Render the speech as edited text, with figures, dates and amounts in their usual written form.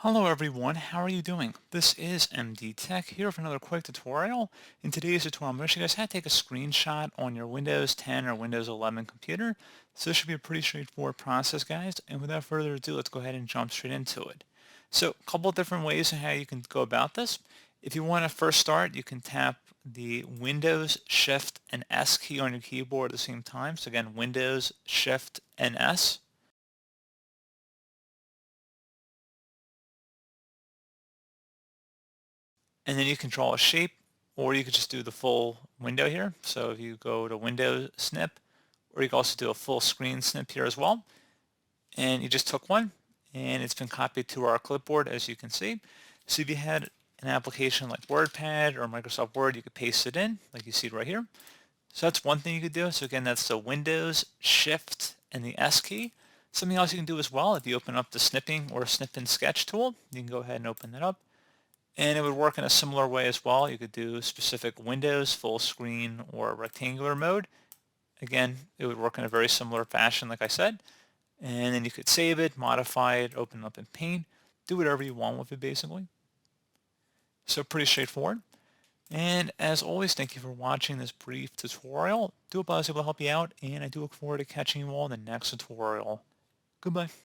Hello everyone, how are you doing? This is MD Tech here with another quick tutorial. In today's tutorial, I'm going to show you guys how to take a screenshot on your Windows 10 or Windows 11 computer. So this should be a pretty straightforward process, guys. And without further ado, let's go ahead and jump straight into it. So a couple of different ways on how you can go about this. If you want to first start, you can tap the Windows, Shift, and S key on your keyboard at the same time. So again, Windows, Shift, and S. And then you can draw a shape, or you could just do the full window here. So if you go to Window Snip, or you can also do a full screen snip here as well. And you just took one, and it's been copied to our clipboard, as you can see. So if you had an application like WordPad or Microsoft Word, you could paste it in, like you see right here. So that's one thing you could do. So again, that's the Windows, Shift, and the S key. Something else you can do as well, if you open up the Snipping or Snip and Sketch tool, you can go ahead and open that up. And it would work in a similar way as well. You could do specific windows, full screen, or rectangular mode. Again, it would work in a very similar fashion, like I said. And then you could save it, modify it, open it up in Paint, do whatever you want with it, basically. So pretty straightforward. And as always, thank you for watching this brief tutorial. Do hope I was able to help you out, and I do look forward to catching you all in the next tutorial. Goodbye.